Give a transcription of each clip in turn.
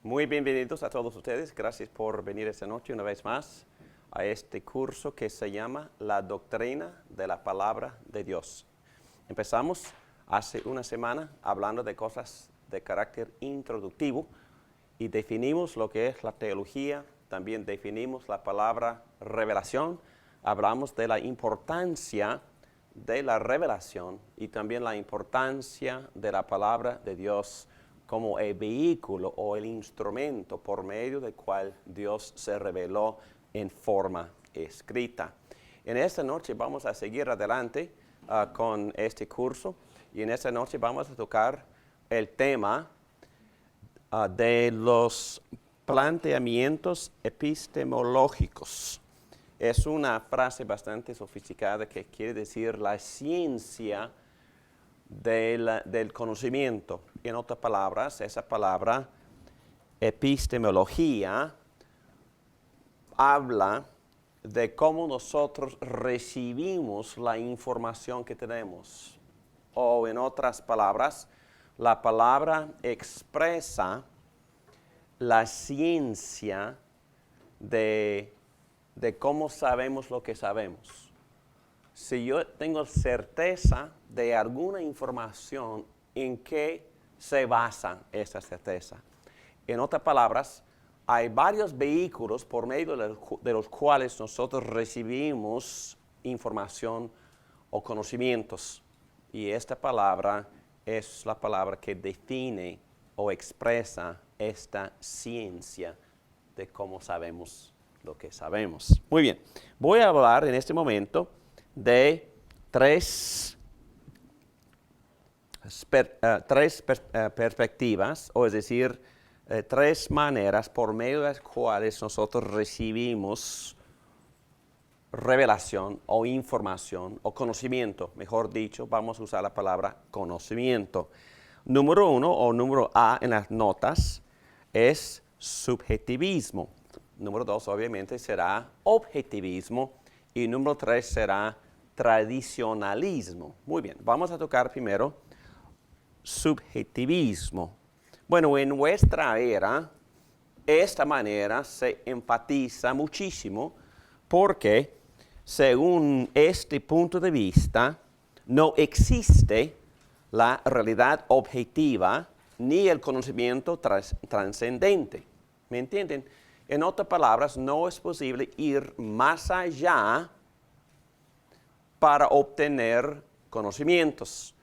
Muy bienvenidos a todos ustedes. Gracias por venir esta noche una vez más a este curso que se llama La Doctrina de la Palabra de Dios. Empezamos hace una semana hablando de cosas de carácter introductivo y definimos lo que es la teología, también definimos la palabra revelación, hablamos de la importancia de la revelación y también la importancia de la palabra de Dios como el vehículo o el instrumento por medio del cual Dios se reveló en forma escrita. En esta noche vamos a seguir adelante con este curso y en esta noche vamos a tocar el tema de los planteamientos epistemológicos. Es una frase bastante sofisticada que quiere decir la ciencia del conocimiento. En otras palabras, esa palabra epistemología habla de cómo nosotros recibimos la información que tenemos. O en otras palabras, la palabra expresa la ciencia de cómo sabemos lo que sabemos. Si yo tengo certeza de alguna información, ¿en qué se basa esa certeza? En otras palabras, hay varios vehículos por medio de los cuales nosotros recibimos información o conocimientos. Y esta palabra es la palabra que define o expresa esta ciencia de cómo sabemos lo que sabemos. Muy bien, voy a hablar en este momento de tres perspectivas, o es decir, tres maneras por medio de las cuales nosotros recibimos revelación o información o conocimiento. Mejor dicho, vamos a usar la palabra conocimiento. Número uno o número A en las notas es subjetivismo. Número dos obviamente será objetivismo y número tres será tradicionalismo. Muy bien, vamos a tocar primero subjetivismo. Bueno, en nuestra era, esta manera se enfatiza muchísimo porque, según este punto de vista, no existe la realidad objetiva ni el conocimiento trascendente. ¿Me entienden? En otras palabras, no es posible ir más allá para obtener conocimientos.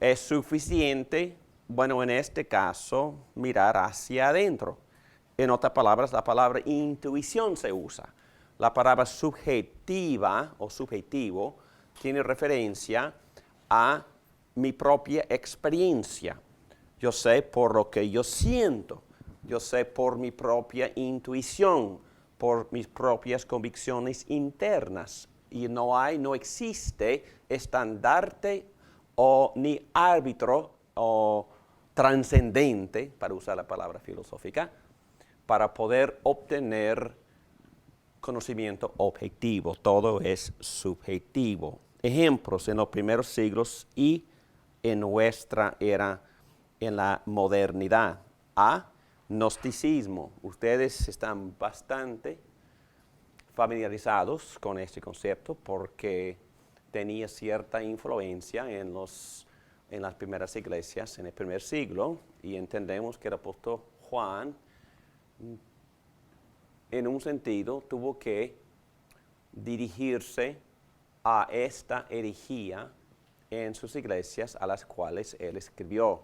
Es suficiente, bueno, en este caso, mirar hacia adentro. En otras palabras, la palabra intuición se usa. La palabra subjetiva o subjetivo tiene referencia a mi propia experiencia. Yo sé por lo que yo siento. Yo sé por mi propia intuición, por mis propias convicciones internas. Y no existe estandarte ni árbitro o trascendente, para usar la palabra filosófica, para poder obtener conocimiento objetivo. Todo es subjetivo. Ejemplos en los primeros siglos y en nuestra era, en la modernidad. Gnosticismo. Ustedes están bastante familiarizados con este concepto porque tenía cierta influencia en las primeras iglesias en el primer siglo y entendemos que el apóstol Juan en un sentido tuvo que dirigirse a esta herejía en sus iglesias a las cuales él escribió.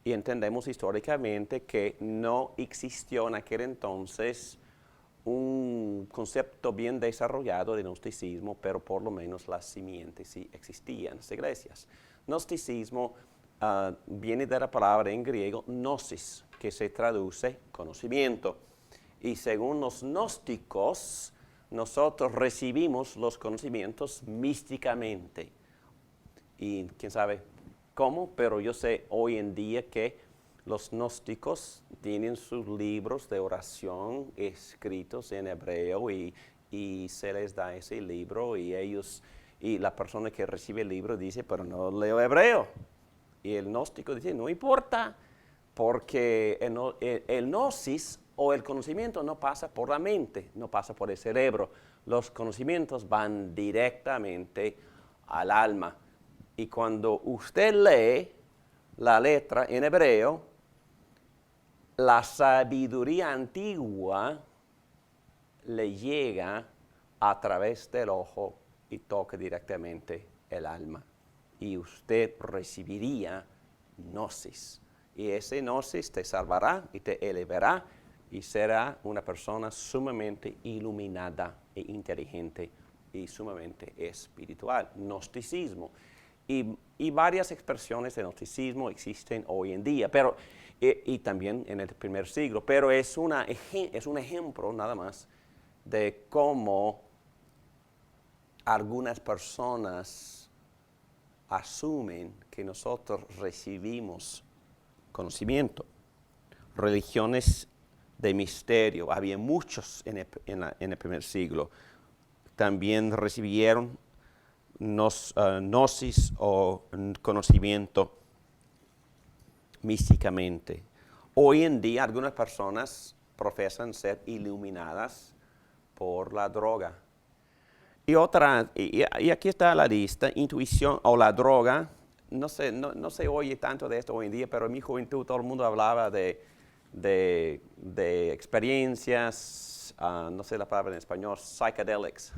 Y entendemos históricamente que no existió en aquel entonces un concepto bien desarrollado de gnosticismo, pero por lo menos las simientes sí existían en las iglesias. Gnosticismo viene de la palabra en griego gnosis, que se traduce conocimiento. Y según los gnósticos, nosotros recibimos los conocimientos místicamente. Y quién sabe cómo, pero yo sé hoy en día que Los gnósticos tienen sus libros de oración escritos en hebreo y se les da ese libro y la persona que recibe el libro dice, pero no leo hebreo. Y el gnóstico dice, no importa, porque el gnosis o el conocimiento no pasa por la mente, no pasa por el cerebro. Los conocimientos van directamente al alma. Y cuando usted lee la letra en hebreo, la sabiduría antigua le llega a través del ojo y toca directamente el alma. Y usted recibiría gnosis. Y ese gnosis te salvará y te elevará y será una persona sumamente iluminada e inteligente y sumamente espiritual. Gnosticismo. Y varias expresiones de gnosticismo existen hoy en día, pero, y también en el primer siglo, pero es un ejemplo nada más de cómo algunas personas asumen que nosotros recibimos conocimiento. Religiones de misterio, había muchos en el primer siglo. También recibieron gnosis o conocimiento místicamente. Hoy en día algunas personas profesan ser iluminadas por la droga. Y aquí está la lista, intuición o la droga. No se oye tanto de esto hoy en día, pero en mi juventud todo el mundo hablaba de experiencias, no sé la palabra en español, psychedelics.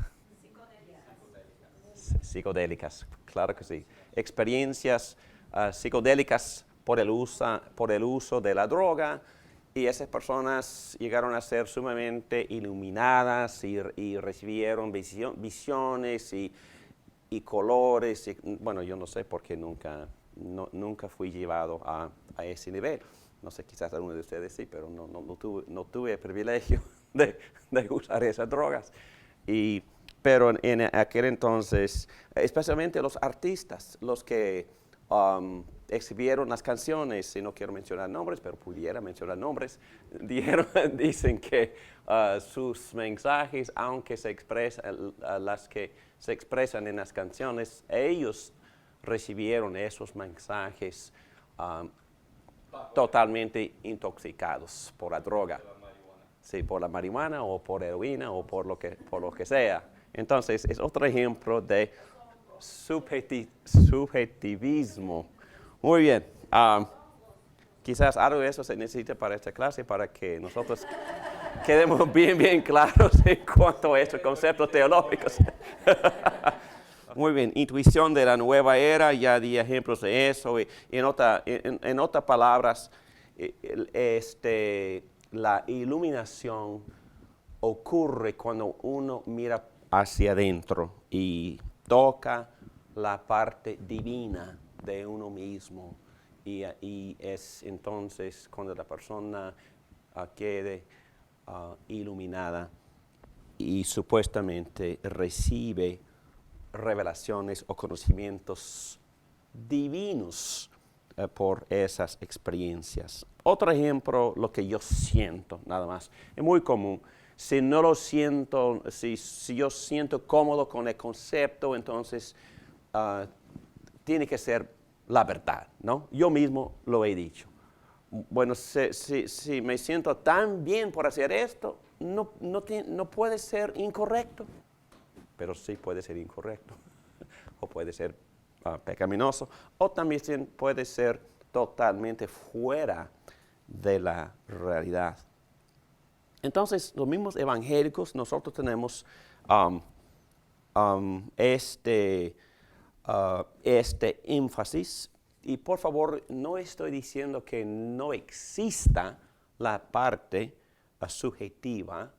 Psicodélicas, claro que sí. Experiencias psicodélicas por el uso de la droga, y esas personas llegaron a ser sumamente iluminadas y recibieron visiones y colores. Bueno, yo no sé por qué nunca fui llevado a ese nivel. No sé, quizás alguno de ustedes sí, pero no tuve el privilegio de usar esas drogas. Pero en aquel entonces, especialmente los artistas, los que exhibieron las canciones, y no quiero mencionar nombres, pero pudiera mencionar nombres, dicen que sus mensajes, aunque las que se expresan en las canciones, ellos recibieron esos mensajes totalmente intoxicados por la droga. Sí, por la marihuana o por heroína o por lo que sea. Entonces, es otro ejemplo de subjetivismo. Muy bien. Quizás algo de eso se necesita para esta clase para que nosotros quedemos bien claros en cuanto a estos conceptos teológicos. Muy bien, intuición de la nueva era, ya di ejemplos de eso. Y en otras palabras, la iluminación ocurre cuando uno mira hacia adentro y toca la parte divina de uno mismo. Y es entonces cuando la persona quede iluminada y supuestamente recibe revelaciones o conocimientos divinos por esas experiencias. Otro ejemplo, lo que yo siento, nada más. Es muy común. Si no lo siento, si yo siento cómodo con el concepto, entonces tiene que ser la verdad, ¿no? Yo mismo lo he dicho. Bueno, si me siento tan bien por hacer esto, no puede ser incorrecto, pero sí puede ser incorrecto, o puede ser pecaminoso, o también puede ser totalmente fuera de la realidad. Entonces, los mismos evangélicos, nosotros tenemos este énfasis, y por favor, no estoy diciendo que no exista la parte subjetiva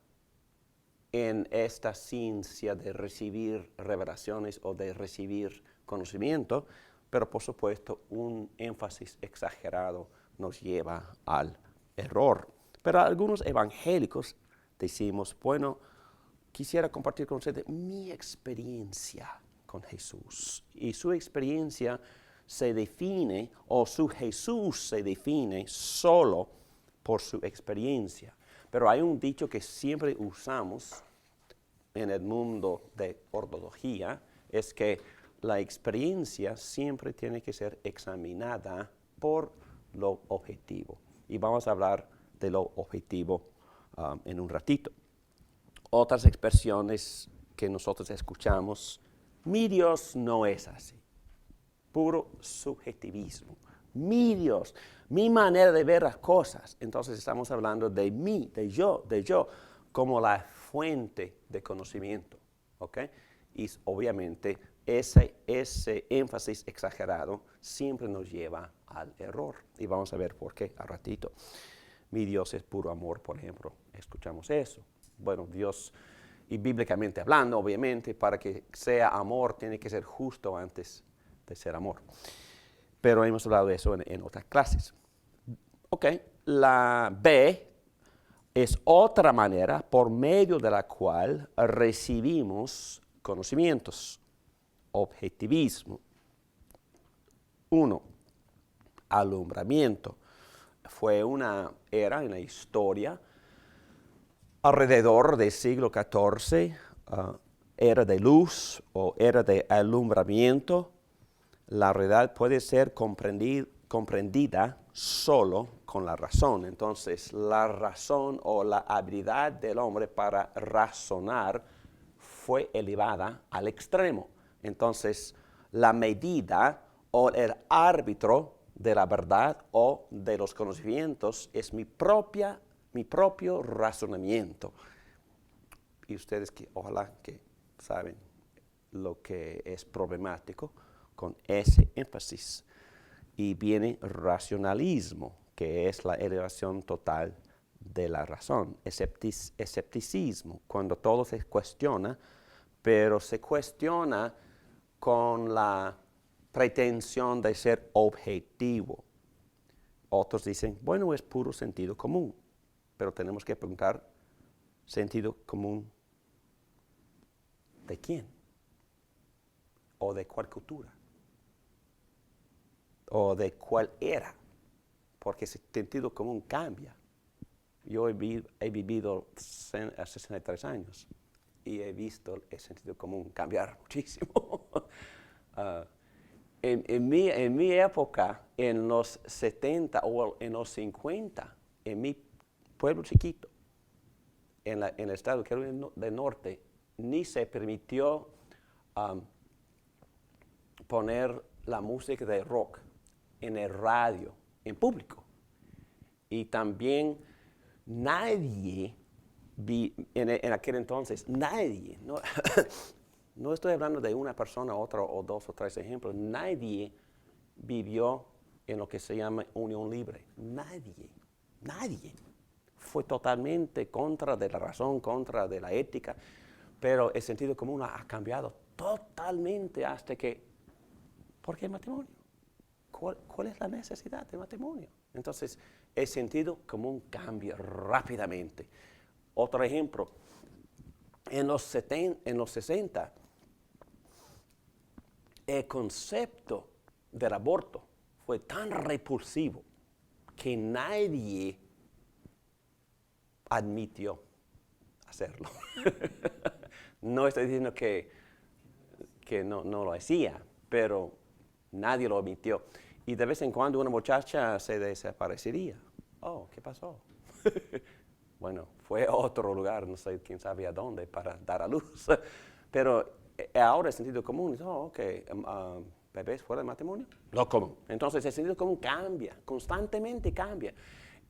en esta ciencia de recibir revelaciones o de recibir conocimiento, pero por supuesto un énfasis exagerado nos lleva al error. Pero algunos evangélicos decimos, bueno, quisiera compartir con ustedes mi experiencia con Jesús. Y su experiencia se define o su Jesús se define solo por su experiencia. Pero hay un dicho que siempre usamos en el mundo de ortodoxia, es que la experiencia siempre tiene que ser examinada por lo objetivo. Y vamos a hablar de lo objetivo en un ratito. Otras expresiones que nosotros escuchamos, mi Dios no es así. Puro subjetivismo. Mi Dios, mi manera de ver las cosas. Entonces estamos hablando de mí, de yo, como la fuente de conocimiento. ¿Ok? Y obviamente ese énfasis exagerado siempre nos lleva al error. Y vamos a ver por qué al ratito. Mi Dios es puro amor, por ejemplo. Escuchamos eso. Bueno, Dios, y bíblicamente hablando, obviamente, para que sea amor, tiene que ser justo antes de ser amor. Pero hemos hablado de eso en otras clases. Ok, la B es otra manera por medio de la cual recibimos conocimientos. Objetivismo. 1. Alumbramiento. Fue una era en la historia alrededor del siglo XIV, era de luz o era de alumbramiento. La realidad puede ser comprendida solo con la razón. Entonces, la razón o la habilidad del hombre para razonar fue elevada al extremo. Entonces, la medida o el árbitro de la verdad o de los conocimientos es mi propio razonamiento. Y ustedes que ojalá que saben lo que es problemático con ese énfasis. Y viene racionalismo, que es la elevación total de la razón. Escepticismo, cuando todo se cuestiona, pero se cuestiona con la pretensión de ser objetivo. Otros dicen, bueno, es puro sentido común, pero tenemos que preguntar, ¿sentido común de quién? ¿O de cuál cultura? ¿O de cuál era? Porque ese sentido común cambia. Yo he vivido 63 años y he visto el sentido común cambiar muchísimo. En mi época, en los 70 o en los 50, en mi pueblo chiquito, en el estado de Carolina del Norte, ni se permitió poner la música de rock en el radio, en público. Y también nadie, en aquel entonces, nadie, no, no estoy hablando de una persona, otra o dos o tres ejemplos, nadie vivió en lo que se llama unión libre. Nadie. Fue totalmente contra de la razón, contra de la ética, pero el sentido común ha cambiado totalmente hasta que, ¿por qué el matrimonio? ¿Cuál es la necesidad del matrimonio? Entonces, el sentido común cambia rápidamente. Otro ejemplo, en los 60, el concepto del aborto fue tan repulsivo que nadie admitió hacerlo. No estoy diciendo que no lo hacía, pero nadie lo admitió. Y de vez en cuando una muchacha se desaparecería. Oh, ¿qué pasó? Bueno, fue a otro lugar, no sé, quién sabe a dónde, para dar a luz. Pero ahora el sentido común es, bebés fuera de matrimonio, lo común. Entonces el sentido común cambia, constantemente cambia.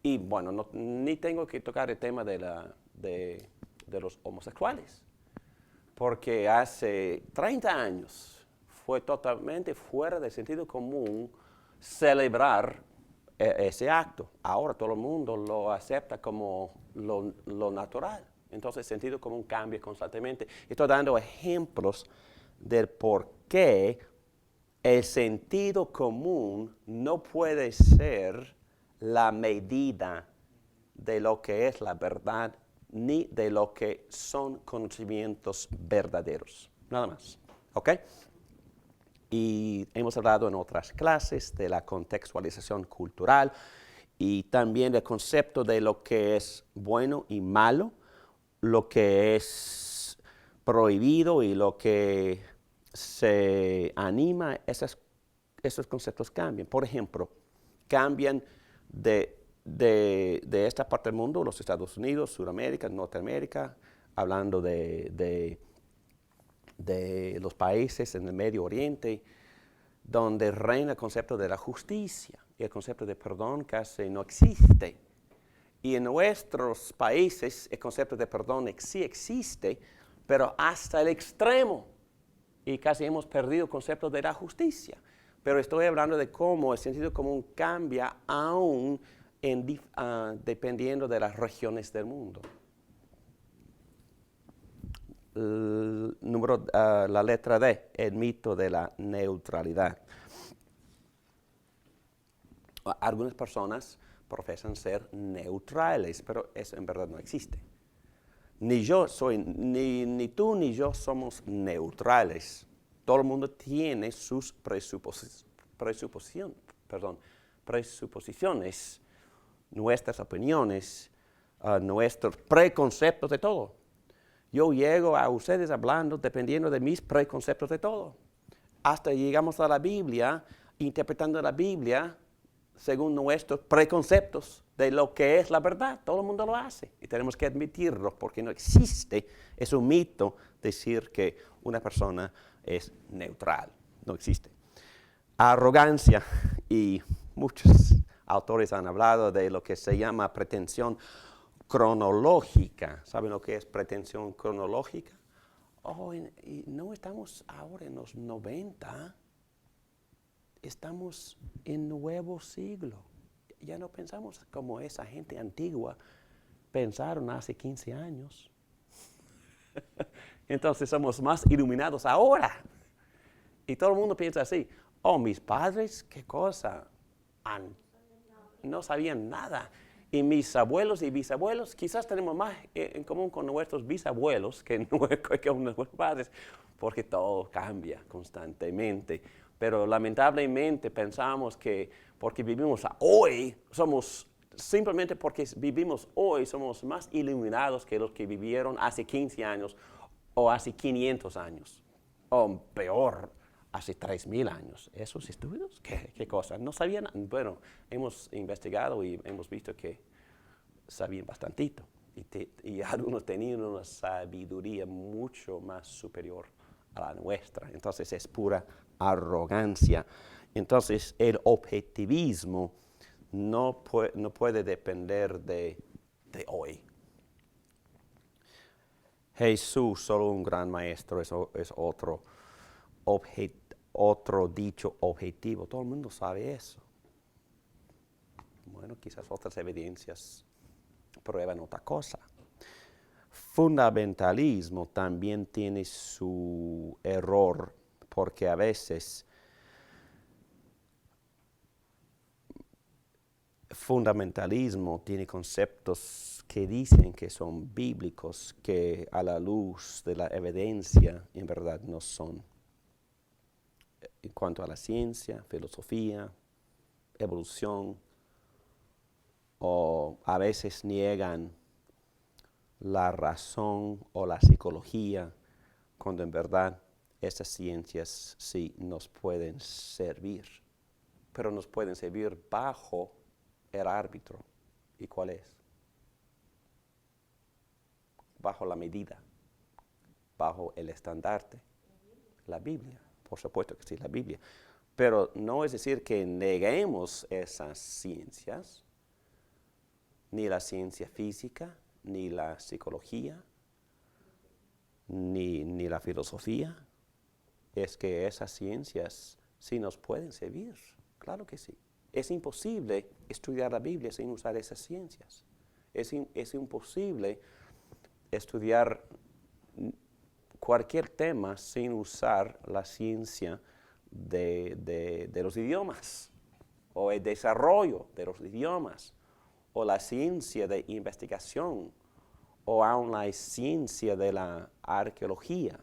Y bueno, ni tengo que tocar el tema de los homosexuales, porque hace 30 años fue totalmente fuera del sentido común celebrar ese acto. Ahora todo el mundo lo acepta como lo natural. Entonces el sentido común cambia constantemente. Estoy dando ejemplos del por qué el sentido común no puede ser la medida de lo que es la verdad ni de lo que son conocimientos verdaderos. Nada más. ¿Ok? Y hemos hablado en otras clases de la contextualización cultural y también del concepto de lo que es bueno y malo, lo que es prohibido y lo que se anima, esos conceptos cambian. Por ejemplo, cambian de esta parte del mundo, los Estados Unidos, Sudamérica, Norteamérica, hablando de los países en el Medio Oriente, donde reina el concepto de la justicia y el concepto de perdón casi no existe. Y en nuestros países el concepto de perdón sí existe, pero hasta el extremo. Y casi hemos perdido el concepto de la justicia. Pero estoy hablando de cómo el sentido común cambia aún dependiendo de las regiones del mundo. La letra D, el mito de la neutralidad. Algunas personas profesan ser neutrales, pero eso en verdad no existe. Ni tú ni yo somos neutrales. Todo el mundo tiene sus presuposiciones, nuestras opiniones, nuestros preconceptos de todo. Yo llego a ustedes hablando dependiendo de mis preconceptos de todo. Hasta llegamos a la Biblia, interpretando la Biblia según nuestros preconceptos de lo que es la verdad. Todo el mundo lo hace y tenemos que admitirlo porque no existe, es un mito decir que una persona es neutral, no existe. Arrogancia, y muchos autores han hablado de lo que se llama pretensión cronológica. ¿Saben lo que es pretensión cronológica? Y no estamos ahora en los 90, estamos en nuevo siglo. Ya no pensamos como esa gente antigua pensaron hace 15 años. Entonces somos más iluminados ahora. Y todo el mundo piensa así, mis padres, qué cosa, no sabían nada. Y mis abuelos y bisabuelos, quizás tenemos más en común con nuestros bisabuelos que con nuestros padres, porque todo cambia constantemente. Pero lamentablemente pensamos que porque vivimos hoy, simplemente porque vivimos hoy, somos más iluminados que los que vivieron hace 15 años o hace 500 años. O peor, hace 3,000 años. ¿Esos estudios? ¿Qué cosa? No sabían. Bueno, hemos investigado y hemos visto que sabían bastantito. Y algunos tenían una sabiduría mucho más superior a la nuestra. Entonces es pura arrogancia. Entonces el objetivismo no puede depender de hoy. Jesús, solo un gran maestro, eso es otro dicho objetivo. Todo el mundo sabe eso. Bueno, quizás otras evidencias prueban otra cosa. Fundamentalismo también tiene su error, porque a veces fundamentalismo tiene conceptos que dicen que son bíblicos, que a la luz de la evidencia en verdad no son. En cuanto a la ciencia, filosofía, evolución, o a veces niegan la razón o la psicología, cuando en verdad estas ciencias sí nos pueden servir, pero nos pueden servir bajo el árbitro. ¿Y cuál es? Bajo la medida, bajo el estandarte, la Biblia. Por supuesto que sí, la Biblia. Pero no es decir que neguemos esas ciencias, ni la ciencia física, ni la psicología, ni la filosofía. Es que esas ciencias sí nos pueden servir, claro que sí. Es imposible estudiar la Biblia sin usar esas ciencias. Es imposible estudiar cualquier tema sin usar la ciencia de los idiomas, o el desarrollo de los idiomas, o la ciencia de investigación, o aún la ciencia de la arqueología,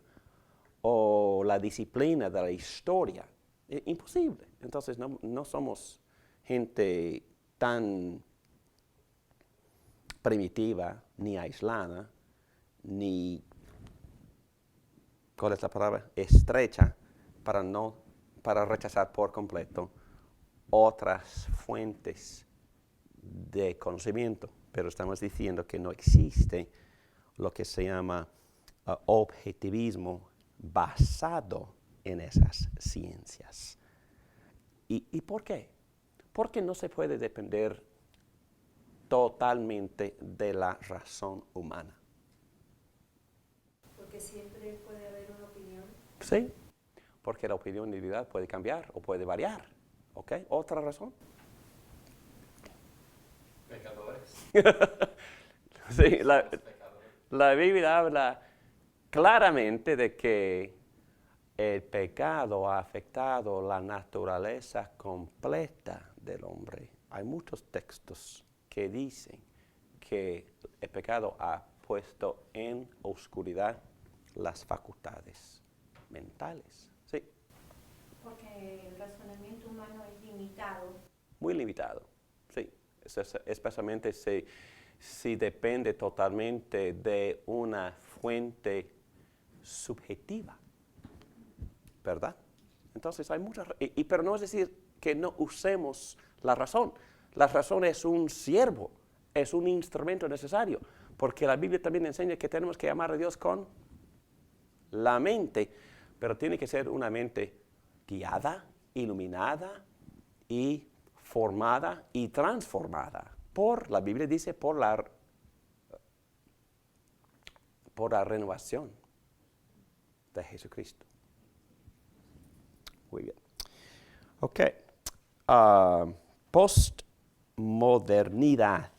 o la disciplina de la historia. Imposible. Entonces no somos gente tan primitiva, ni aislada, ni, ¿cuál es la palabra? Estrecha, para rechazar por completo otras fuentes de conocimiento. Pero estamos diciendo que no existe lo que se llama objetivismo basado en esas ciencias. ¿Y por qué? Porque no se puede depender totalmente de la razón humana. Porque siempre puede haber una opinión. Sí, porque la opinión individual puede cambiar o puede variar. ¿Ok? ¿Otra razón? Pecadores. Sí, la Biblia habla claramente de que el pecado ha afectado la naturaleza completa del hombre. Hay muchos textos que dicen que el pecado ha puesto en oscuridad las facultades mentales. Sí, Porque el razonamiento humano es limitado. muy limitado. Sí, especialmente si depende totalmente de una fuente subjetiva, ¿verdad? Entonces hay muchas, pero no es decir que no usemos la razón. La razón es un siervo, es un instrumento necesario, porque la Biblia también enseña que tenemos que amar a Dios con la mente, pero tiene que ser una mente guiada, iluminada y formada y transformada por, la Biblia dice, por la renovación de Jesucristo. Muy bien. Ok. Postmodernidad.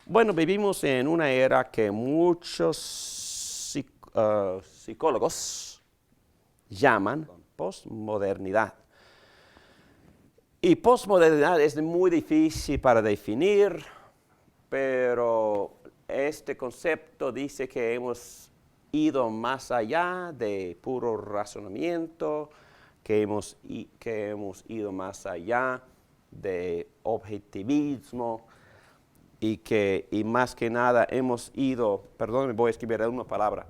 Bueno, vivimos en una era que muchos psicólogos llaman postmodernidad. Y postmodernidad es muy difícil para definir, pero este concepto dice que hemos ido más allá de puro razonamiento, que hemos ido más allá de objetivismo y más que nada hemos ido, perdón, voy a escribir una palabra.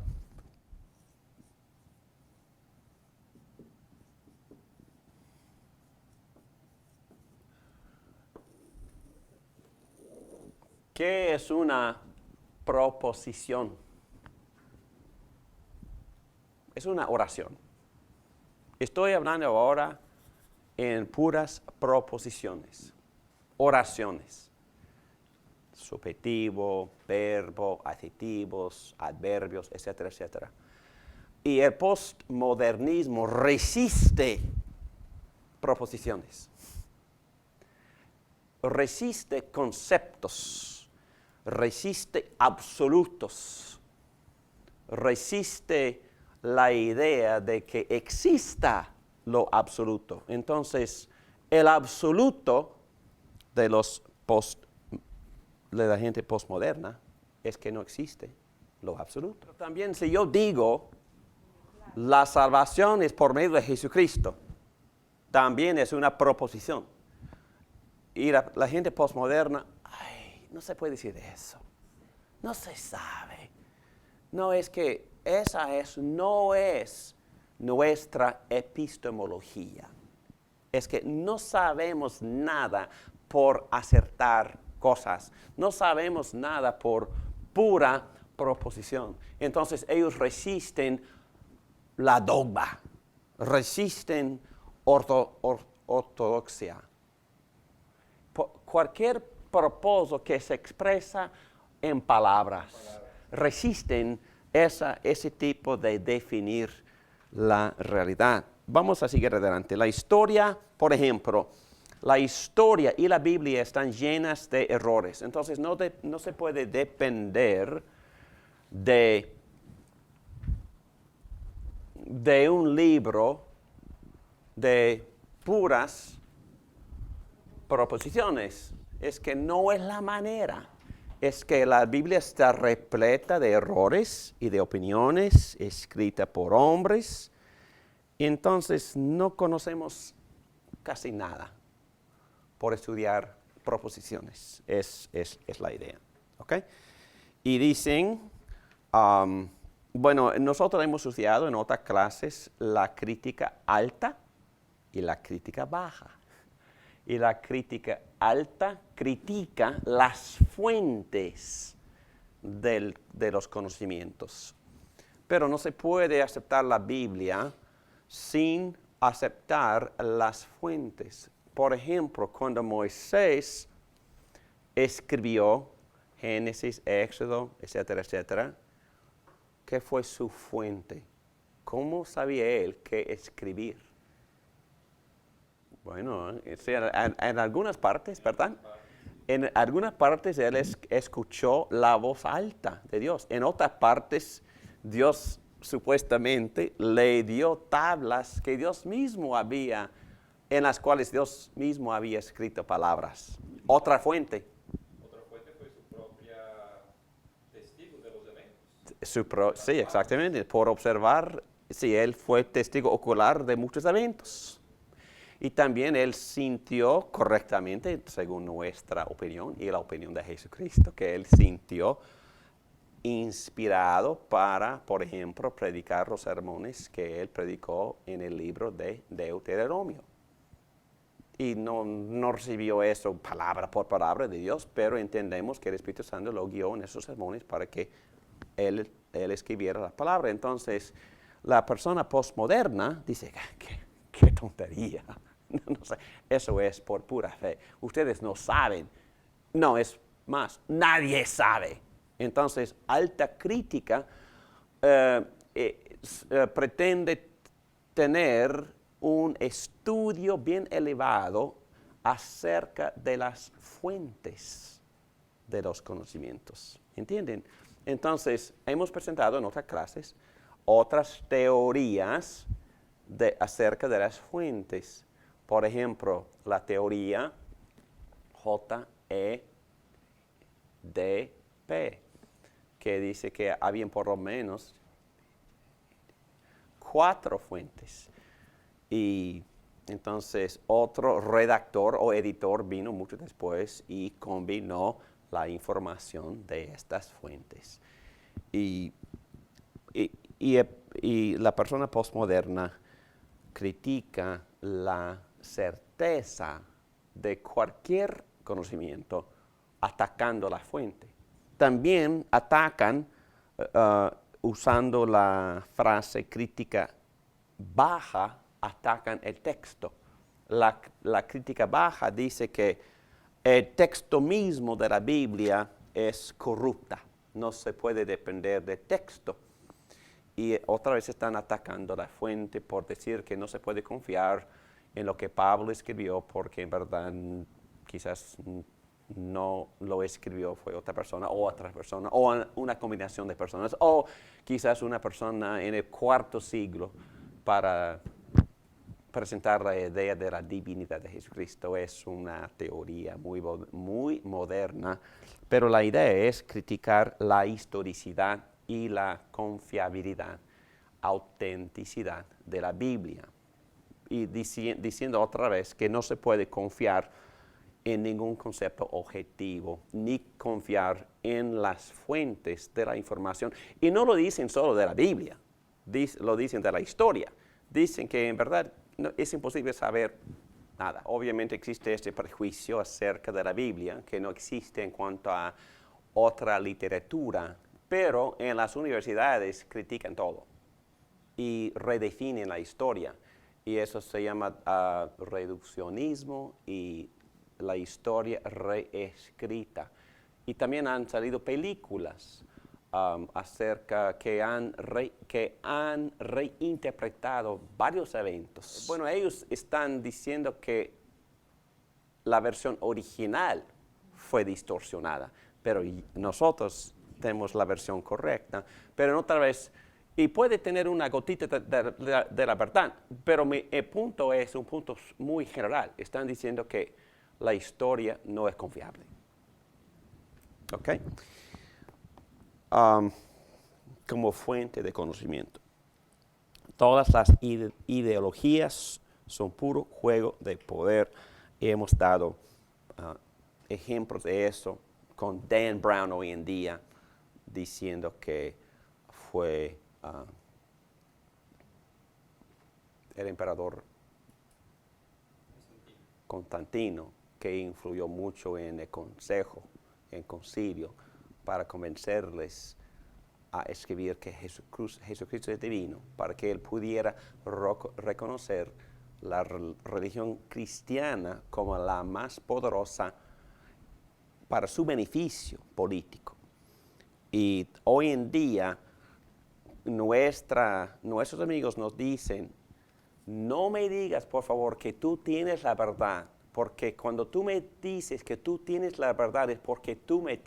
¿Qué es una proposición? Es una oración. Estoy hablando ahora en puras proposiciones, oraciones. Subjetivo, verbo, adjetivos, adverbios, etcétera, etcétera. Y el postmodernismo resiste proposiciones, resiste conceptos, resiste absolutos, resiste la idea de que exista lo absoluto. Entonces, el absoluto de la gente postmoderna es que no existe lo absoluto. Pero también si yo digo la salvación es por medio de Jesucristo, también es una proposición. Y la gente postmoderna, no se puede decir eso, no se sabe. No es que no es nuestra epistemología. Es que no sabemos nada por acertar cosas. No sabemos nada por pura proposición. Entonces ellos resisten la dogma, resisten ortodoxia. Cualquier propósito que se expresa en palabras, resisten ese tipo de definir la realidad. Vamos a seguir adelante. La historia, por ejemplo, la historia y la Biblia están llenas de errores. Entonces no se puede depender de un libro de puras proposiciones. Es que no es la manera. Es que la Biblia está repleta de errores y de opiniones escritas por hombres Y entonces no conocemos casi nada por estudiar proposiciones. Es la idea. ¿Ok? Y dicen, bueno, nosotros hemos estudiado en otras clases la crítica alta y la crítica baja. Y la crítica alta critica las fuentes de los conocimientos. Pero no se puede aceptar la Biblia sin aceptar las fuentes. Por ejemplo, cuando Moisés escribió Génesis, Éxodo, etcétera, etcétera, ¿qué fue su fuente? ¿Cómo sabía él qué escribir? Bueno, en algunas partes, ¿verdad? En algunas partes él escuchó la voz alta de Dios. En otras partes, Dios supuestamente le dio tablas que Dios mismo había, en las cuales Dios mismo había escrito palabras. Otra fuente. Otra fuente fue su propia testigo de los eventos. Sí, exactamente. Por observar, sí, él fue testigo ocular de muchos eventos. Y también él sintió correctamente, según nuestra opinión y la opinión de Jesucristo, que él sintió inspirado para, por ejemplo, predicar los sermones que él predicó en el libro de Deuteronomio. Y no recibió eso palabra por palabra de Dios, pero entendemos que el Espíritu Santo lo guió en esos sermones para que él escribiera la palabra. Entonces, la persona postmoderna dice, qué tontería. No sé, eso es por pura fe. Ustedes no saben. No, es más, nadie sabe. Entonces, alta crítica pretende tener un estudio bien elevado acerca de las fuentes de los conocimientos. ¿Entienden? Entonces, hemos presentado en otras clases otras teorías acerca de las fuentes. Por ejemplo, la teoría JEDP, que dice que habían por lo menos 4 fuentes. Y entonces otro redactor o editor vino mucho después y combinó la información de estas fuentes. Y la persona postmoderna critica la certeza de cualquier conocimiento atacando la fuente. También atacan usando la frase crítica baja, atacan el texto. La crítica baja dice que el texto mismo de la Biblia es corrupta, no se puede depender del texto. Y otra vez están atacando la fuente por decir que no se puede confiar en lo que Pablo escribió porque en verdad quizás no lo escribió, fue otra persona o una combinación de personas o quizás una persona en el IV siglo para presentar la idea de la divinidad de Jesucristo. Es una teoría muy moderna, pero la idea es criticar la historicidad y la confiabilidad, autenticidad de la Biblia. Y diciendo otra vez que no se puede confiar en ningún concepto objetivo, ni confiar en las fuentes de la información. Y no lo dicen solo de la Biblia, lo dicen de la historia. Dicen que en verdad es imposible saber nada. Obviamente existe este prejuicio acerca de la Biblia, que no existe en cuanto a otra literatura, pero en las universidades critican todo y redefinen la historia. Y eso se llama reduccionismo y la historia reescrita. Y también han salido películas acerca que han reinterpretado varios eventos. Bueno, ellos están diciendo que la versión original fue distorsionada, pero nosotros tenemos la versión correcta. Pero otra vez, y puede tener una gotita de la verdad, pero el punto es un punto muy general. Están diciendo que la historia no es confiable. ¿Ok? Como fuente de conocimiento. Todas las ideologías son puro juego de poder. Hemos dado ejemplos de eso con Dan Brown hoy en día, diciendo que fue el emperador Constantino que influyó mucho en el consejo, en el concilio, para convencerles a escribir que Jesucristo es divino, para que él pudiera reconocer la religión cristiana como la más poderosa para su beneficio político. Y hoy en día nuestros amigos nos dicen, no me digas por favor que tú tienes la verdad, porque cuando tú me dices que tú tienes la verdad es porque tú me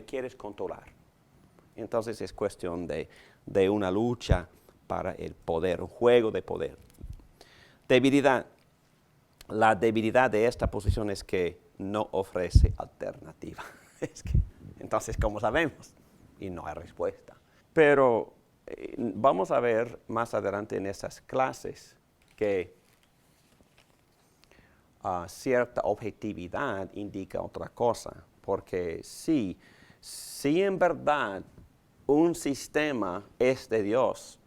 quieres controlar. Entonces es cuestión de una lucha para el poder, un juego de poder. Debilidad. La debilidad de esta posición es que no ofrece alternativa. Entonces, ¿cómo sabemos? Y no hay respuesta. Pero vamos a ver más adelante en estas clases que cierta objetividad indica otra cosa. Porque si en verdad un sistema es de Dios,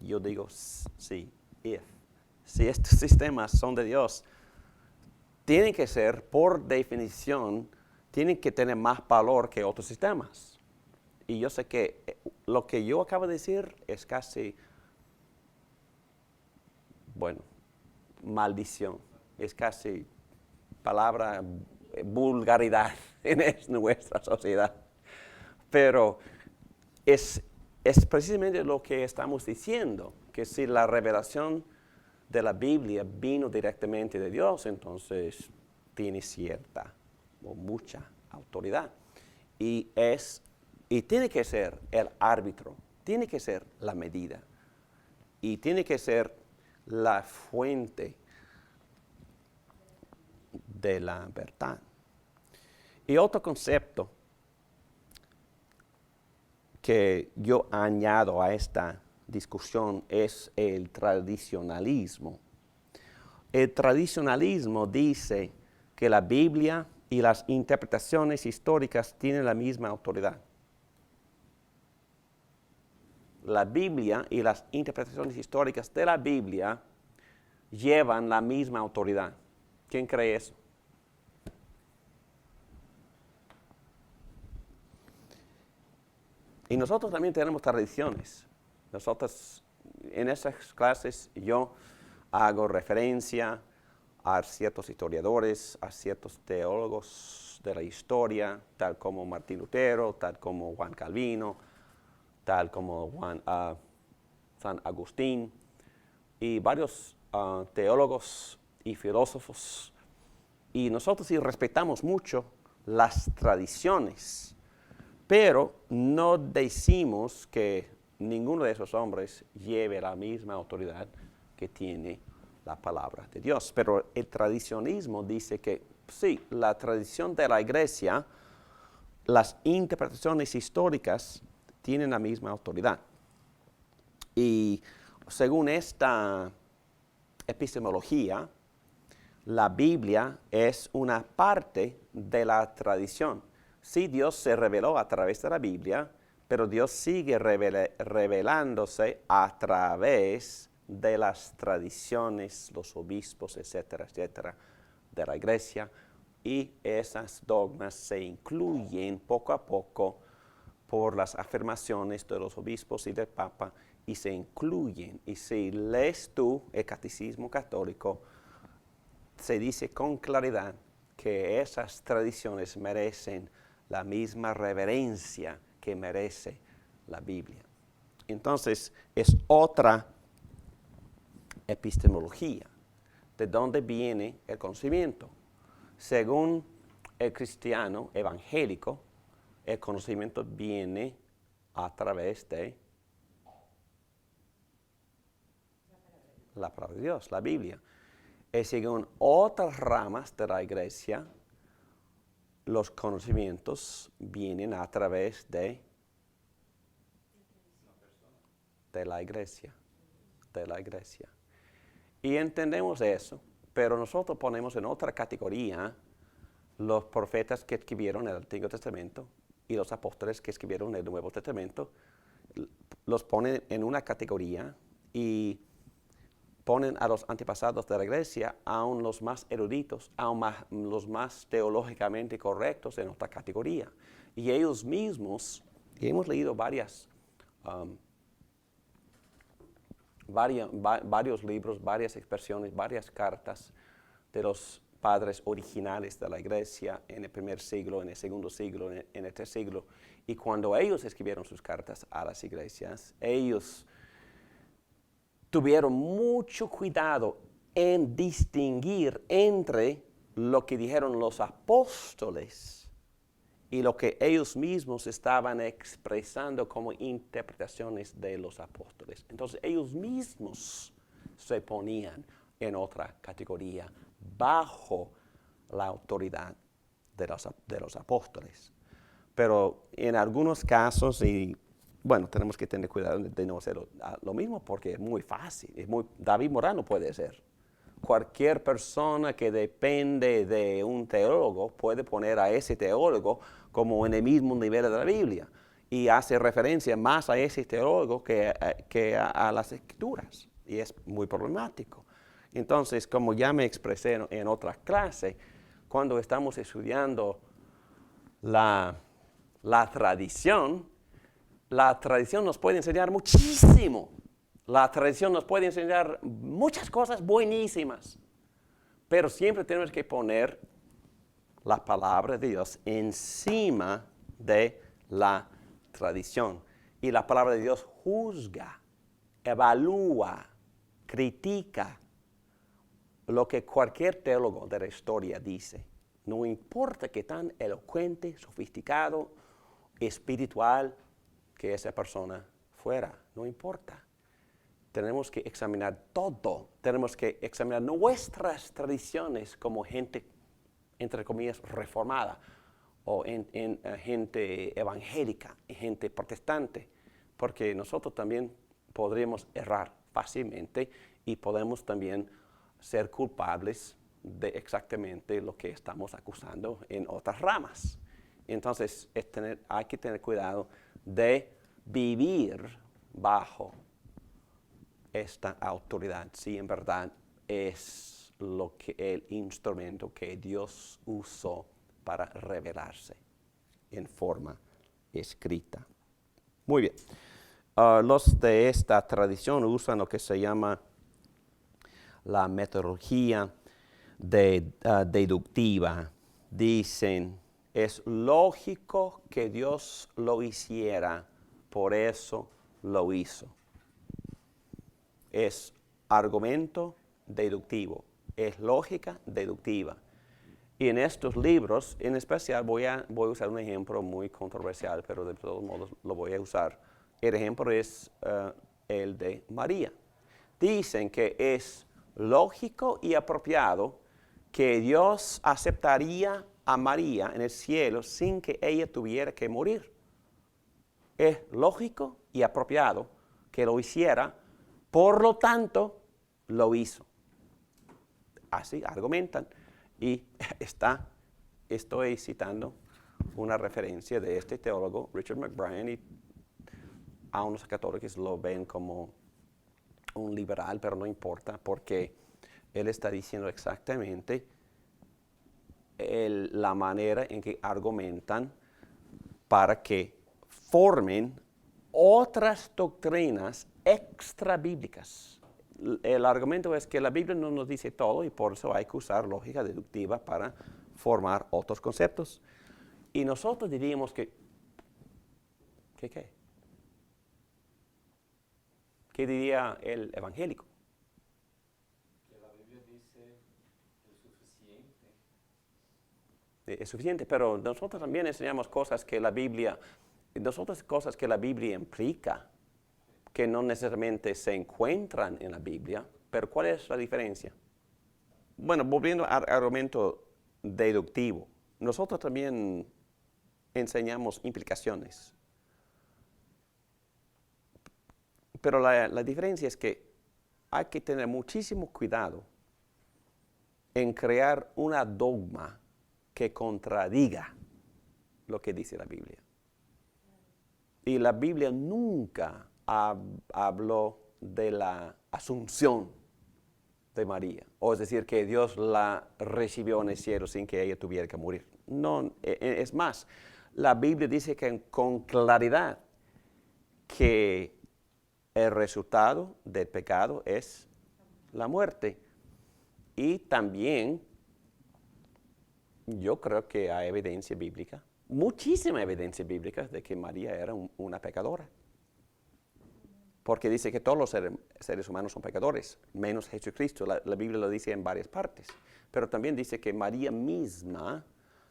yo digo sí, si estos sistemas son de Dios, tienen que ser, por definición, tienen que tener más valor que otros sistemas. Y yo sé que lo que yo acabo de decir es casi, maldición. Es casi palabra, vulgaridad en nuestra sociedad. Pero es precisamente lo que estamos diciendo, que si la revelación de la Biblia vino directamente de Dios, entonces tiene cierta o mucha autoridad. Y tiene que ser el árbitro, tiene que ser la medida, y tiene que ser la fuente de la verdad. Y otro concepto que yo añado a esta discusión es el tradicionalismo. El tradicionalismo dice que la Biblia y las interpretaciones históricas tienen la misma autoridad. La Biblia y las interpretaciones históricas de la Biblia llevan la misma autoridad. ¿Quién cree eso? Y nosotros también tenemos tradiciones. Nosotros en esas clases yo hago referencia a ciertos historiadores, a ciertos teólogos de la historia, tal como Martín Lutero, tal como Juan Calvino, tal como San Agustín, y varios teólogos y filósofos. Y nosotros sí respetamos mucho las tradiciones, pero no decimos que ninguno de esos hombres lleve la misma autoridad que tiene la palabra de Dios. Pero el tradicionismo dice que sí, la tradición de la iglesia, las interpretaciones históricas tienen la misma autoridad. Y según esta epistemología, la Biblia es una parte de la tradición. Sí, Dios se reveló a través de la Biblia, pero Dios sigue revelándose a través de las tradiciones, los obispos, etcétera, etcétera, de la iglesia. Y esas dogmas se incluyen poco a poco por las afirmaciones de los obispos y del Papa, y se incluyen. Y si lees tú el Catecismo Católico, se dice con claridad que esas tradiciones merecen la misma reverencia que merece la Biblia. Entonces, es otra epistemología. ¿De dónde viene el conocimiento? Según el cristiano evangélico, el conocimiento viene a través de la palabra de Dios, la Biblia. Y según otras ramas de la iglesia, los conocimientos vienen a través de de la iglesia. De la iglesia. Y entendemos eso, pero nosotros ponemos en otra categoría los profetas que escribieron el Antiguo Testamento y los apóstoles que escribieron el Nuevo Testamento. Los ponen en una categoría y ponen a los antepasados de la iglesia, aún los más eruditos, los más teológicamente correctos, en otra categoría. Y ellos mismos, y hemos leído varios libros, varias expresiones, varias cartas de los padres originales de la iglesia en el primer siglo, en el segundo siglo, en el tercer siglo. Y cuando ellos escribieron sus cartas a las iglesias, ellos tuvieron mucho cuidado en distinguir entre lo que dijeron los apóstoles y lo que ellos mismos estaban expresando como interpretaciones de los apóstoles. Entonces ellos mismos se ponían en otra categoría bajo la autoridad de los apóstoles. Pero en algunos casos, y bueno, tenemos que tener cuidado de no hacer lo mismo porque es muy fácil. David Morano puede ser. Cualquier persona que depende de un teólogo puede poner a ese teólogo como en el mismo nivel de la Biblia y hace referencia más a ese teólogo que a las escrituras. Y es muy problemático. Entonces, como ya me expresé en otra clase, cuando estamos estudiando la tradición nos puede enseñar muchísimo. La tradición nos puede enseñar muchas cosas buenísimas. Pero siempre tenemos que poner la palabra de Dios encima de la tradición. Y la palabra de Dios juzga, evalúa, critica lo que cualquier teólogo de la historia dice. No importa qué tan elocuente, sofisticado, espiritual que esa persona fuera, no importa. Tenemos que examinar todo, tenemos que examinar nuestras tradiciones como gente, entre comillas, reformada, o gente evangélica, gente protestante, porque nosotros también podríamos errar fácilmente y podemos también ser culpables de exactamente lo que estamos acusando en otras ramas. Entonces hay que tener cuidado de vivir bajo esta autoridad, si en verdad es el instrumento que Dios usó para revelarse en forma escrita. Muy bien. Los de esta tradición usan lo que se llama la metodología deductiva. Dicen, es lógico que Dios lo hiciera, por eso lo hizo. Es argumento deductivo, es lógica deductiva. Y en estos libros, en especial, voy a usar un ejemplo muy controversial, pero de todos modos lo voy a usar. El ejemplo es el de María. Dicen que es lógico y apropiado que Dios aceptaría a María en el cielo sin que ella tuviera que morir. Es lógico y apropiado que lo hiciera, por lo tanto, lo hizo. Así argumentan. Y estoy citando una referencia de este teólogo, Richard McBrien, y a unos católicos lo ven como un liberal, pero no importa, porque él está diciendo exactamente la manera en que argumentan para que formen otras doctrinas extrabíblicas. El argumento es que la Biblia no nos dice todo y por eso hay que usar lógica deductiva para formar otros conceptos. Y nosotros diríamos que, ¿qué? ¿Qué diría el evangélico? Que la Biblia dice lo suficiente. Es suficiente, pero nosotros también enseñamos cosas que la Biblia implica, que no necesariamente se encuentran en la Biblia, pero ¿cuál es la diferencia? Bueno, volviendo al argumento deductivo, nosotros también enseñamos implicaciones. pero la diferencia es que hay que tener muchísimo cuidado en crear una dogma que contradiga lo que dice la Biblia. Y la Biblia nunca habló de la asunción de María, o es decir, que Dios la recibió en el cielo sin que ella tuviera que morir. No, es más, la Biblia dice que con claridad que el resultado del pecado es la muerte. Y también yo creo que hay evidencia bíblica, muchísima evidencia bíblica de que María era una pecadora. Porque dice que todos los seres humanos son pecadores, menos Jesucristo. La Biblia lo dice en varias partes. Pero también dice que María misma,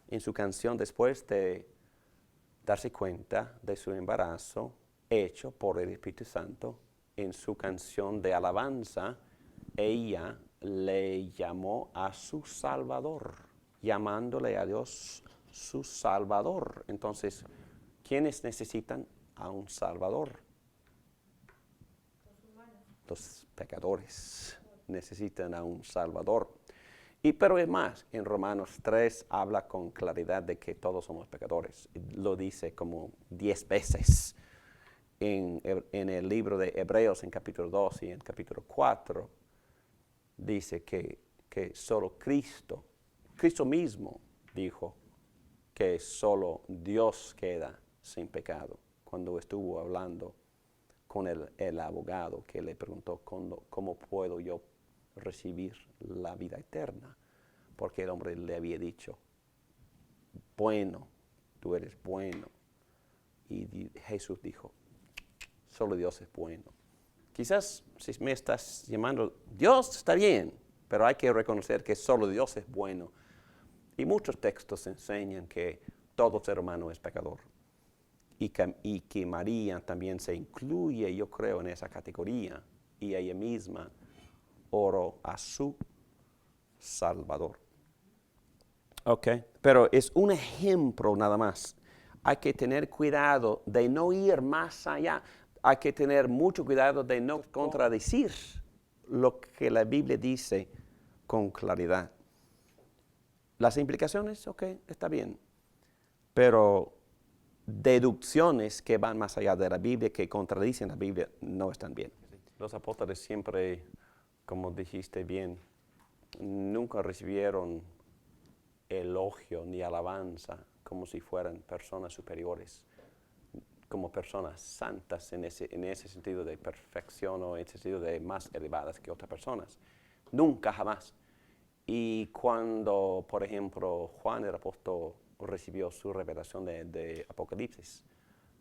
en su canción, después de darse cuenta de su embarazo, hecho por el Espíritu Santo, en su canción de alabanza, ella le llamó a su Salvador, llamándole a Dios su Salvador. Entonces, ¿quiénes necesitan a un Salvador? Los pecadores necesitan a un Salvador. Pero es más, en Romanos 3 habla con claridad de que todos somos pecadores. Lo dice como 10 veces. En el libro de Hebreos, en capítulo 2 y en capítulo 4, dice que solo Cristo mismo dijo que solo Dios queda sin pecado, cuando estuvo hablando con el abogado que le preguntó cómo puedo yo recibir la vida eterna, porque el hombre le había dicho, bueno, tú eres bueno, y Jesús dijo, solo Dios es bueno. Quizás si me estás llamando, Dios está bien, pero hay que reconocer que solo Dios es bueno. Y muchos textos enseñan que todo ser humano es pecador. Y que María también se incluye, yo creo, en esa categoría. Y ella misma oró a su Salvador. Ok, pero es un ejemplo nada más. Hay que tener cuidado de no ir más allá. Hay que tener mucho cuidado de no contradecir lo que la Biblia dice con claridad. Las implicaciones, ok, está bien. Pero deducciones que van más allá de la Biblia, que contradicen la Biblia, no están bien. Los apóstoles siempre, como dijiste bien, nunca recibieron elogio ni alabanza como si fueran personas superiores, como personas santas en ese sentido de perfección o en ese sentido de más elevadas que otras personas. Nunca, jamás. Y cuando, por ejemplo, Juan el apóstol recibió su revelación de Apocalipsis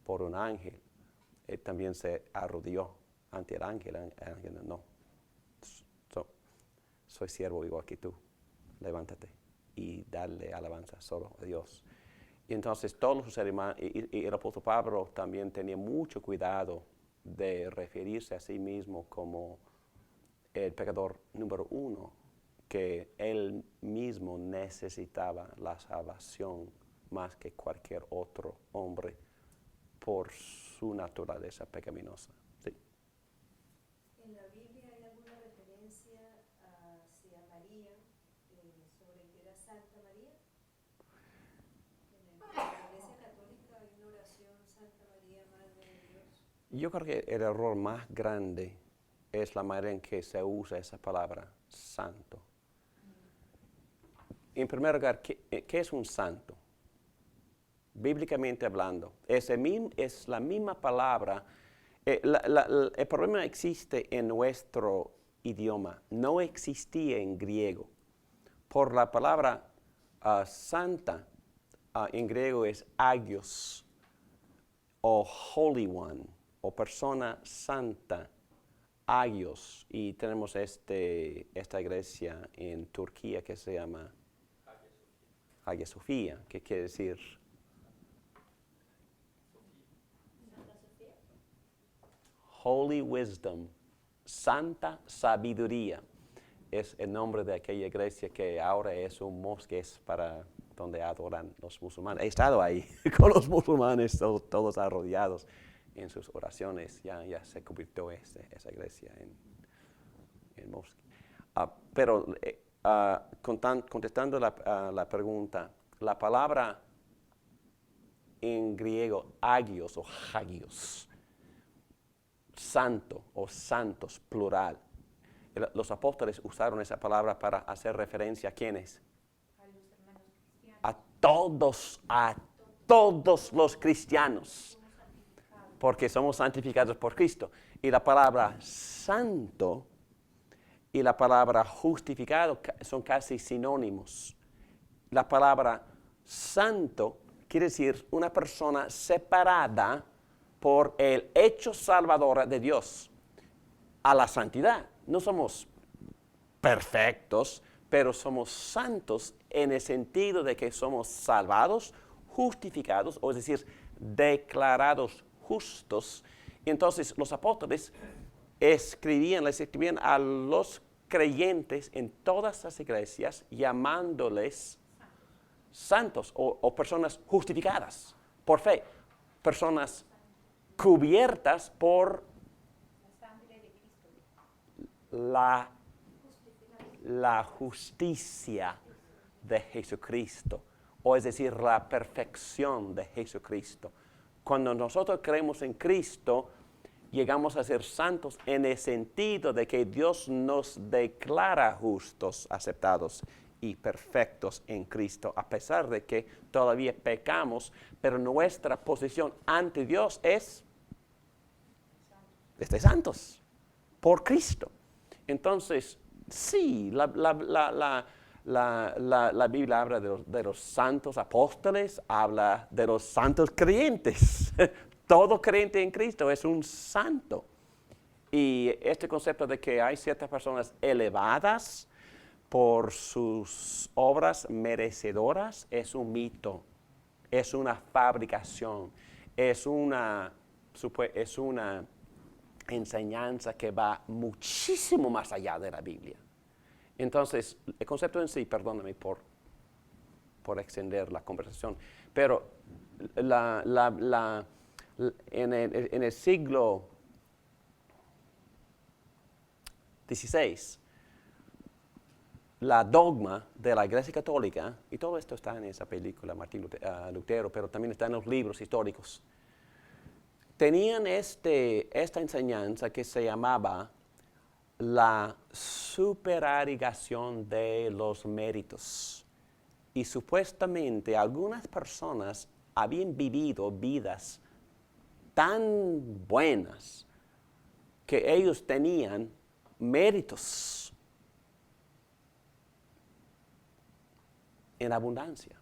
por un ángel, él también se arrodilló ante el ángel. El ángel no, soy siervo igual que tú, levántate y dale alabanza solo a Dios. Y entonces todos los seres humanos, y el apóstol Pablo también tenía mucho cuidado de referirse a sí mismo como el pecador número 1, que él mismo necesitaba la salvación más que cualquier otro hombre por su naturaleza pecaminosa. Sí. ¿En la Biblia hay alguna referencia hacia María sobre que era Santa María? En la Iglesia Católica hay una oración, Santa María, Madre de Dios. Yo creo que el error más grande es la manera en que se usa esa palabra, santo. En primer lugar, ¿qué es un santo? Bíblicamente hablando, es la misma palabra. El problema existe en nuestro idioma, no existía en griego. Por la palabra santa, en griego es agios, o holy one, o persona santa, agios. Y tenemos esta iglesia en Turquía que se llama Hagia Sofía, que quiere decir Holy Wisdom, Santa Sabiduría. Es el nombre de aquella iglesia que ahora es un mosque, es para donde adoran los musulmanes. He estado ahí con los musulmanes, todos arrodillados. en sus oraciones ya se convirtió esa iglesia en mosque. Pero contestando la pregunta, la palabra en griego agios o hagios, santo o santos, plural. Los apóstoles usaron esa palabra para hacer referencia a ¿quiénes? A los hermanos cristianos. A todos los cristianos, porque somos santificados por Cristo. Y la palabra santo y la palabra justificado son casi sinónimos. La palabra santo quiere decir una persona separada por el hecho salvador de Dios a la santidad. No somos perfectos, pero somos santos en el sentido de que somos salvados, justificados, o es decir, declarados justos. Entonces los apóstoles les escribían a los creyentes en todas las iglesias llamándoles santos o personas justificadas por fe, personas cubiertas por La sangre de Cristo. la justicia de Jesucristo, o es decir, la perfección de Jesucristo. Cuando nosotros creemos en Cristo, llegamos a ser santos en el sentido de que Dios nos declara justos, aceptados y perfectos en Cristo, a pesar de que todavía pecamos, pero nuestra posición ante Dios es de santos, por Cristo. Entonces, sí, la Biblia habla de los santos apóstoles, habla de los santos creyentes. Todo creyente en Cristo es un santo. Y este concepto de que hay ciertas personas elevadas por sus obras merecedoras es un mito, es una fabricación, es una enseñanza que va muchísimo más allá de la Biblia. Entonces, el concepto en sí, perdóname por extender la conversación, pero en el siglo XVI, la dogma de la Iglesia Católica, y todo esto está en esa película, Martín Lutero, pero también está en los libros históricos, tenían esta enseñanza que se llamaba la supereradicación de los méritos. Y supuestamente algunas personas habían vivido vidas tan buenas que ellos tenían méritos en abundancia.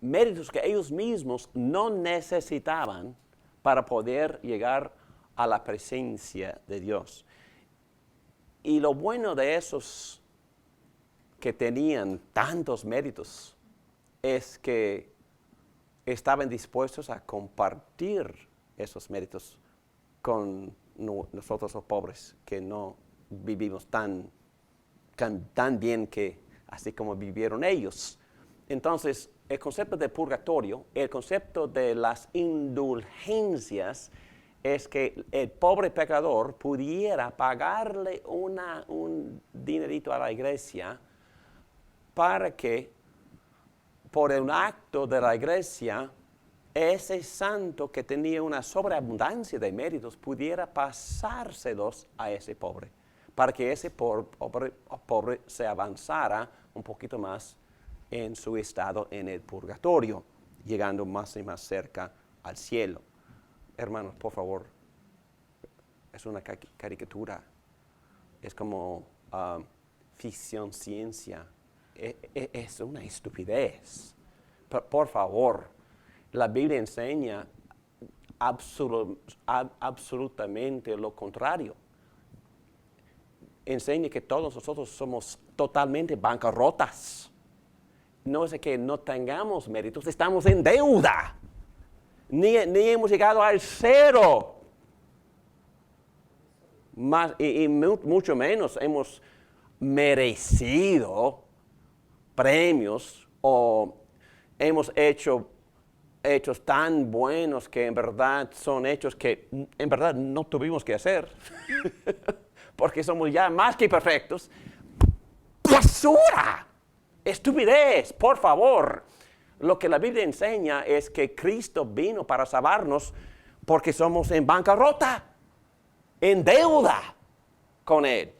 Méritos que ellos mismos no necesitaban para poder llegar a la presencia de Dios. Y lo bueno de esos que tenían tantos méritos es que estaban dispuestos a compartir esos méritos con nosotros los pobres, que no vivimos tan bien que así como vivieron ellos. Entonces, el concepto de purgatorio, el concepto de las indulgencias, es que el pobre pecador pudiera pagarle un dinerito a la iglesia para que, por un acto de la iglesia, ese santo que tenía una sobreabundancia de méritos pudiera pasárselos a ese pobre, para que ese pobre se avanzara un poquito más en su estado en el purgatorio, llegando más y más cerca al cielo. Hermanos, por favor, es una caricatura, es como ficción, ciencia, es una estupidez. Por favor, la Biblia enseña absolutamente lo contrario. Enseña que todos nosotros somos totalmente bancarrotas. No es que no tengamos méritos, estamos en deuda. Ni hemos llegado al cero. Mucho menos hemos merecido premios o hemos hecho hechos tan buenos que en verdad son hechos que en verdad no tuvimos que hacer, porque somos ya más que perfectos. ¡Basura! ¡Estupidez! Por favor. Lo que la Biblia enseña es que Cristo vino para salvarnos porque somos en bancarrota, en deuda con Él.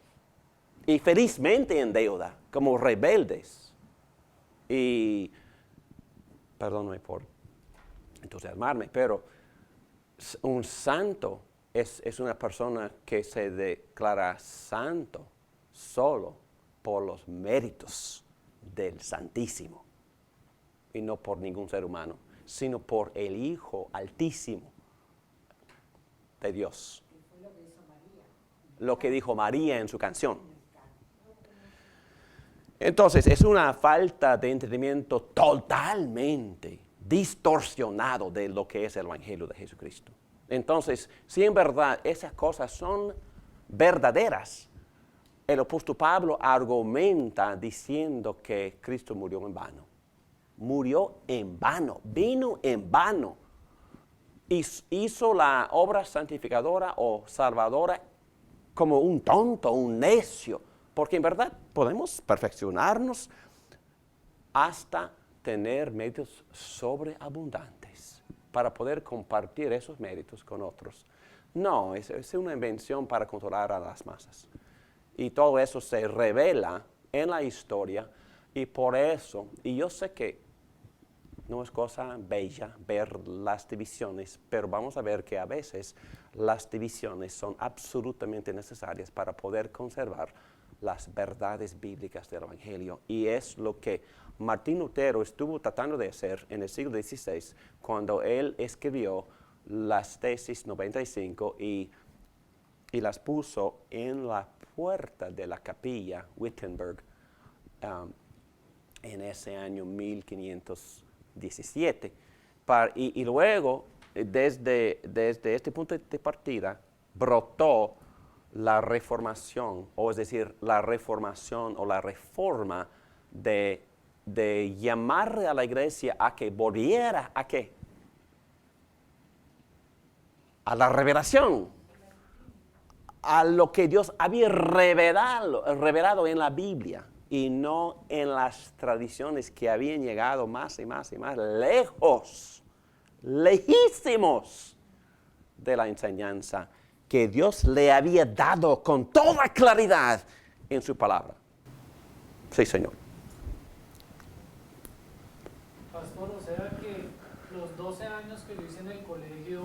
Y felizmente en deuda, como rebeldes. Y, perdóname por entusiasmarme, pero un santo es una persona que se declara santo solo por los méritos del Santísimo. Y no por ningún ser humano, sino por el Hijo Altísimo de Dios. Lo que dijo María en su canción. Entonces, es una falta de entendimiento totalmente distorsionado de lo que es el Evangelio de Jesucristo. Entonces, si en verdad esas cosas son verdaderas, el apóstol Pablo argumenta diciendo que Cristo murió en vano. Murió en vano, vino en vano. Hizo la obra santificadora o salvadora como un tonto, un necio, porque en verdad podemos perfeccionarnos hasta tener méritos sobreabundantes para poder compartir esos méritos con otros. No, es una invención para controlar a las masas. Y todo eso se revela en la historia y por eso, y yo sé que no es cosa bella ver las divisiones, pero vamos a ver que a veces las divisiones son absolutamente necesarias para poder conservar las verdades bíblicas del Evangelio. Y es lo que Martín Lutero estuvo tratando de hacer en el siglo XVI cuando él escribió las tesis 95 y las puso en la puerta de la capilla Wittenberg en ese año 1517. Y luego, desde este punto de partida, brotó la reformación, o es decir, la reformación o la reforma de llamarle a la iglesia a que volviera a qué? A la revelación, a lo que Dios había revelado en la Biblia y no en las tradiciones que habían llegado más y más y más lejos, lejísimos de la enseñanza que Dios le había dado con toda claridad en su palabra. Sí, Señor. Pastor, o sea que los 12 años que yo hice en el colegio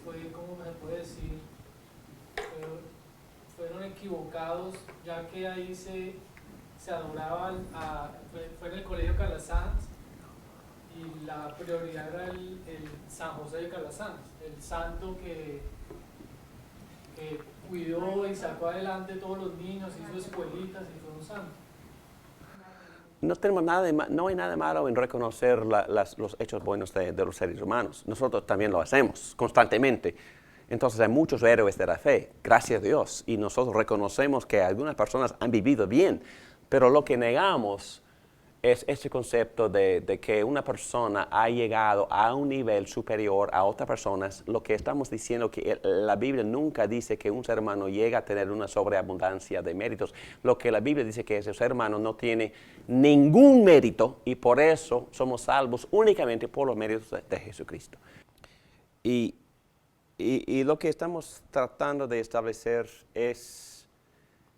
fue, ¿cómo se puede decir? Fueron equivocados, ya que ahí se adoraba, fue en el colegio Calasanz, y la prioridad era el San José de Calasanz, el santo que cuidó y sacó adelante todos los niños, hizo escuelitas y fue un santo. No hay nada malo en reconocer los hechos buenos de los seres humanos. Nosotros también lo hacemos constantemente. Entonces hay muchos héroes de la fe, gracias a Dios, y nosotros reconocemos que algunas personas han vivido bien, pero lo que negamos es ese concepto de que una persona ha llegado a un nivel superior a otras personas. Lo que estamos diciendo que la Biblia nunca dice que un ser humano llega a tener una sobreabundancia de méritos. Lo que la Biblia dice que ese ser humano no tiene ningún mérito y por eso somos salvos únicamente por los méritos de Jesucristo. Y lo que estamos tratando de establecer es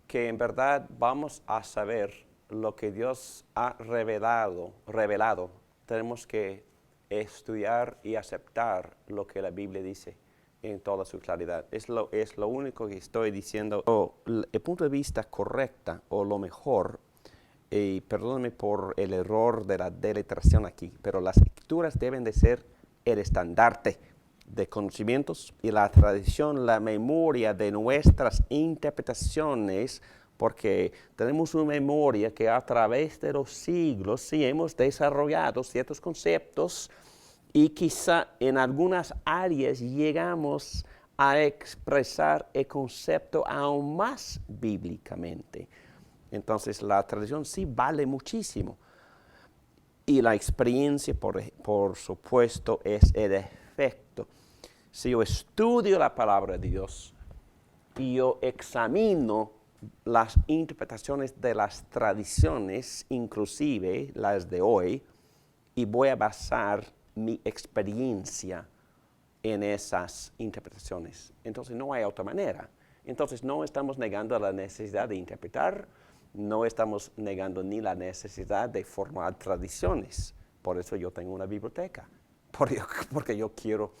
que en verdad vamos a saber lo que Dios ha revelado. Tenemos que estudiar y aceptar lo que la Biblia dice en toda su claridad. Es lo único que estoy diciendo. El punto de vista correcto o lo mejor, y perdóname por el error de la deletración aquí, pero las escrituras deben de ser el estandarte de conocimientos y la tradición, la memoria de nuestras interpretaciones, porque tenemos una memoria que a través de los siglos sí hemos desarrollado ciertos conceptos y quizá en algunas áreas llegamos a expresar el concepto aún más bíblicamente. Entonces la tradición sí vale muchísimo. Y la experiencia, por supuesto, es el efecto. Si yo estudio la palabra de Dios y yo examino las interpretaciones de las tradiciones, inclusive las de hoy, y voy a basar mi experiencia en esas interpretaciones. Entonces no hay otra manera. Entonces no estamos negando la necesidad de interpretar, no estamos negando ni la necesidad de formar tradiciones. Por eso yo tengo una biblioteca, porque yo quiero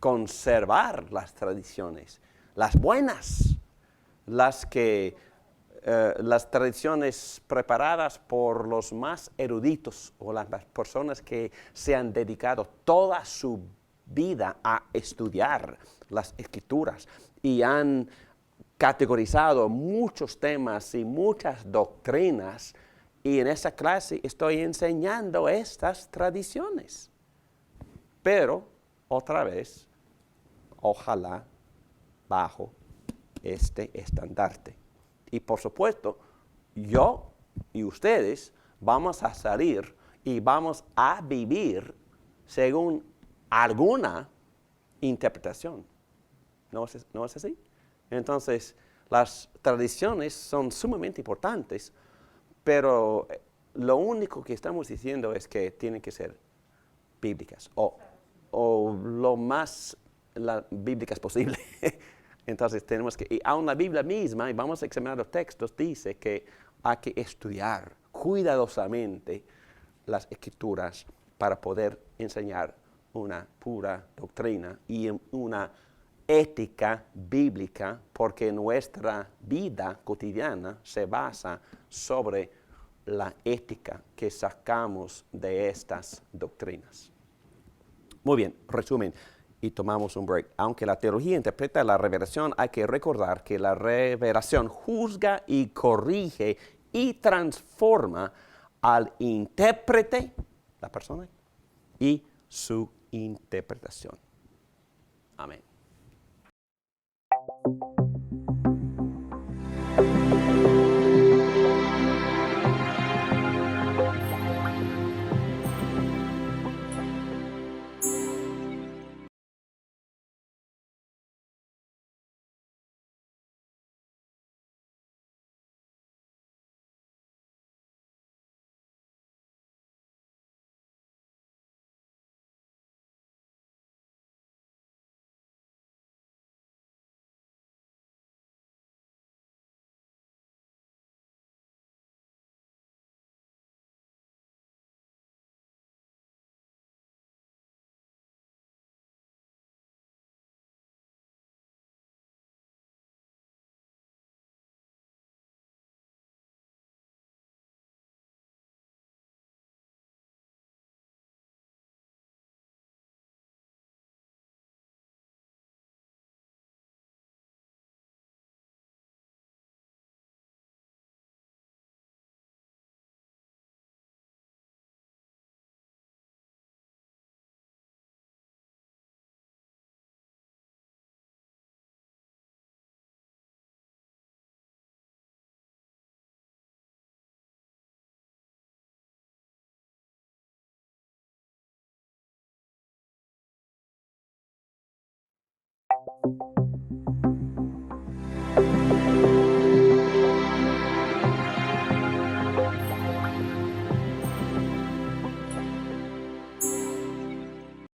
conservar las tradiciones, las buenas, las tradiciones preparadas por los más eruditos o las personas que se han dedicado toda su vida a estudiar las escrituras y han categorizado muchos temas y muchas doctrinas, y en esa clase estoy enseñando estas tradiciones. Pero, otra vez, ojalá bajo este estandarte. Y por supuesto, yo y ustedes vamos a salir y vamos a vivir según alguna interpretación. ¿No es así? Entonces, las tradiciones son sumamente importantes, pero lo único que estamos diciendo es que tienen que ser bíblicas o lo más bíblicas posible. Entonces tenemos que, y aún la Biblia misma, y vamos a examinar los textos, dice que hay que estudiar cuidadosamente las escrituras para poder enseñar una pura doctrina y una ética bíblica, porque nuestra vida cotidiana se basa sobre la ética que sacamos de estas doctrinas. Muy bien, resumen, y tomamos un break. Aunque la teología interpreta la revelación, hay que recordar que la revelación juzga y corrige y transforma al intérprete, la persona, y su interpretación. Amén.